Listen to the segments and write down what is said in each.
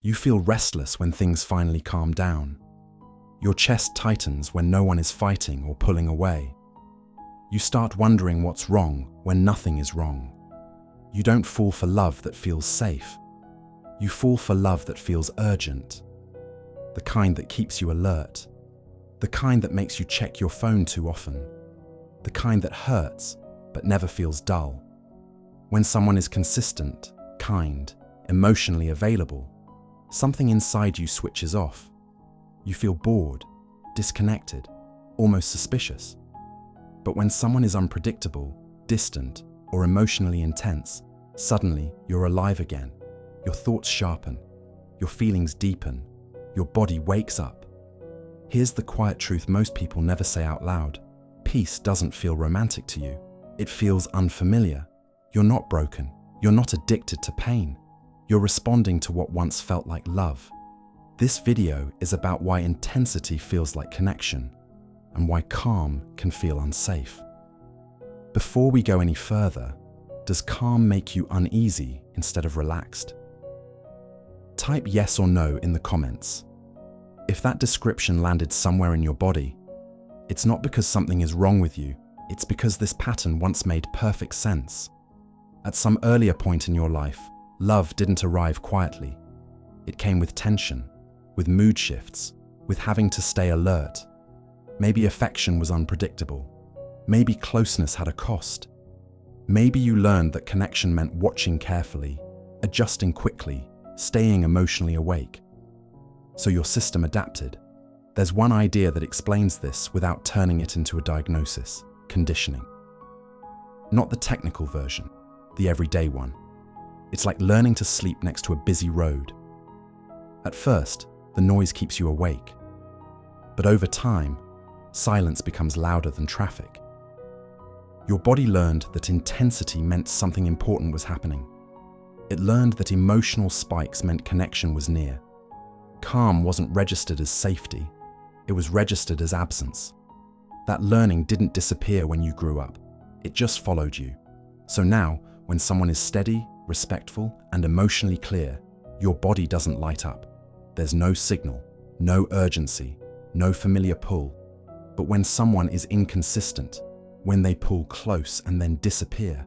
You feel restless when things finally calm down. Your chest tightens when no one is fighting or pulling away. You start wondering what's wrong when nothing is wrong. You don't fall for love that feels safe. You fall for love that feels urgent. The kind that keeps you alert. The kind that makes you check your phone too often. The kind that hurts but never feels dull. When someone is consistent, kind, emotionally available, something inside you switches off. You feel bored, disconnected, almost suspicious. But when someone is unpredictable, distant, or emotionally intense, suddenly you're alive again. Your thoughts sharpen, your feelings deepen, your body wakes up. Here's the quiet truth most people never say out loud. Peace doesn't feel romantic to you. It feels unfamiliar. You're not broken. You're not addicted to pain. You're responding to what once felt like love. This video is about why intensity feels like connection and why calm can feel unsafe. Before we go any further, does calm make you uneasy instead of relaxed? Type yes or no in the comments. If that description landed somewhere in your body, it's not because something is wrong with you, it's because this pattern once made perfect sense. At some earlier point in your life, love didn't arrive quietly. It came with tension, with mood shifts, with having to stay alert. Maybe affection was unpredictable. Maybe closeness had a cost. Maybe you learned that connection meant watching carefully, adjusting quickly, staying emotionally awake. So your system adapted. There's one idea that explains this without turning it into a diagnosis: conditioning. Not the technical version, the everyday one. It's like learning to sleep next to a busy road. At first, the noise keeps you awake. But over time, silence becomes louder than traffic. Your body learned that intensity meant something important was happening. It learned that emotional spikes meant connection was near. Calm wasn't registered as safety, it was registered as absence. That learning didn't disappear when you grew up, it just followed you. So now, when someone is steady, respectful, and emotionally clear, your body doesn't light up. There's no signal, no urgency, no familiar pull. But when someone is inconsistent, when they pull close and then disappear,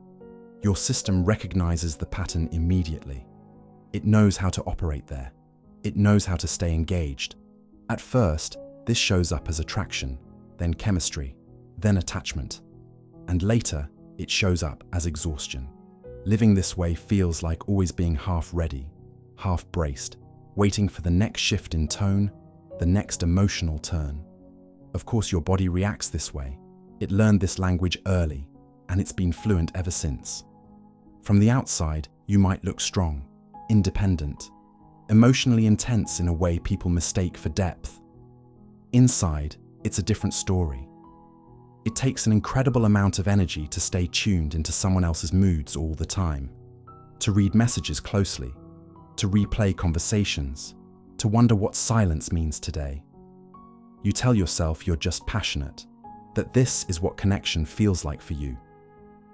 your system recognizes the pattern immediately. It knows how to operate there. It knows how to stay engaged. At first, this shows up as attraction, then chemistry, then attachment. And later, it shows up as exhaustion. Living this way feels like always being half ready, half braced, waiting for the next shift in tone, the next emotional turn. Of course, your body reacts this way. It learned this language early, and it's been fluent ever since. From the outside, you might look strong, independent, emotionally intense in a way people mistake for depth. Inside, it's a different story. It takes an incredible amount of energy to stay tuned into someone else's moods all the time, to read messages closely, to replay conversations, to wonder what silence means today. You tell yourself you're just passionate, that this is what connection feels like for you.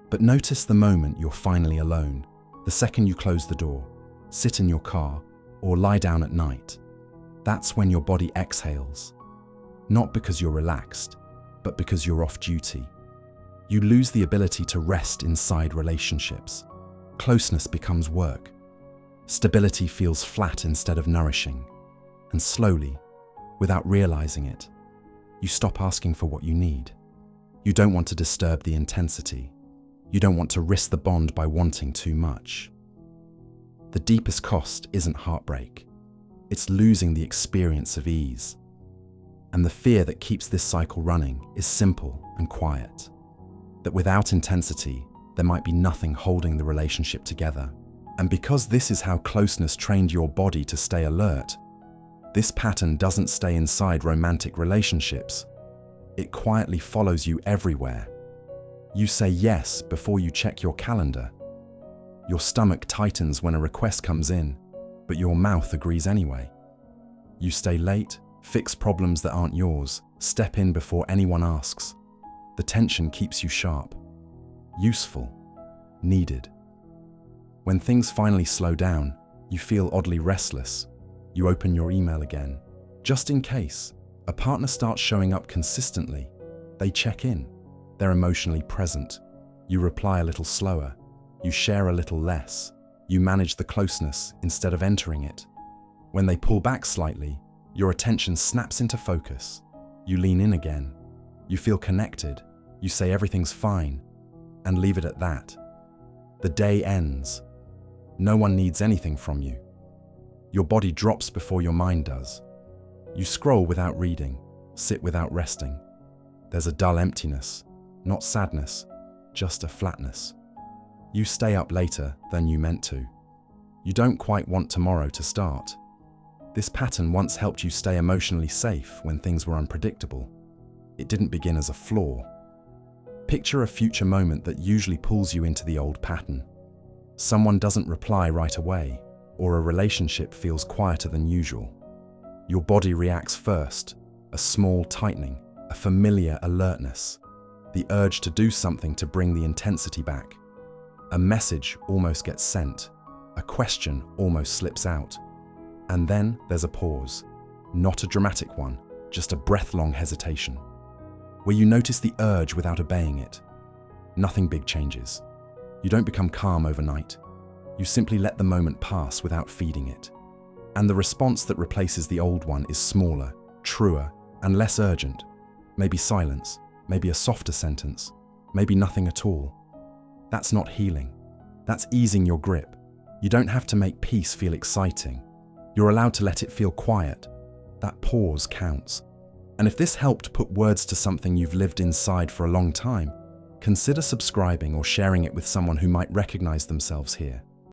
But notice the moment you're finally alone, the second you close the door, sit in your car, or lie down at night. That's when your body exhales. Not because you're relaxed, but because you're off duty. You lose the ability to rest inside relationships. Closeness becomes work. Stability feels flat instead of nourishing. And slowly, without realizing it, you stop asking for what you need. You don't want to disturb the intensity. You don't want to risk the bond by wanting too much. The deepest cost isn't heartbreak. It's losing the experience of ease. And the fear that keeps this cycle running is simple and quiet. That without intensity, there might be nothing holding the relationship together. And because this is how closeness trained your body to stay alert, this pattern doesn't stay inside romantic relationships. It quietly follows you everywhere. You say yes before you check your calendar. Your stomach tightens when a request comes in, but your mouth agrees anyway. You stay late, fix problems that aren't yours, step in before anyone asks. The tension keeps you sharp, useful, needed. When things finally slow down, you feel oddly restless, You open your email again. Just in case, a partner starts showing up consistently. They check in. They're emotionally present. You reply a little slower. You share a little less. You manage the closeness instead of entering it. When they pull back slightly, your attention snaps into focus. You lean in again. You feel connected. You say everything's fine, and leave it at that. The day ends. No one needs anything from you. Your body drops before your mind does. You scroll without reading, sit without resting. There's a dull emptiness, not sadness, just a flatness. You stay up later than you meant to. You don't quite want tomorrow to start. This pattern once helped you stay emotionally safe when things were unpredictable. It didn't begin as a flaw. Picture a future moment that usually pulls you into the old pattern. Someone doesn't reply right away, or a relationship feels quieter than usual. Your body reacts first, a small tightening, a familiar alertness, the urge to do something to bring the intensity back. A message almost gets sent, a question almost slips out. And then there's a pause, not a dramatic one, just a breath-long hesitation, where you notice the urge without obeying it. Nothing big changes. You don't become calm overnight. You simply let the moment pass without feeding it. And the response that replaces the old one is smaller, truer, and less urgent. Maybe silence, maybe a softer sentence, maybe nothing at all. That's not healing. That's easing your grip. You don't have to make peace feel exciting. You're allowed to let it feel quiet. That pause counts. And if this helped put words to something you've lived inside for a long time, consider subscribing or sharing it with someone who might recognize themselves here.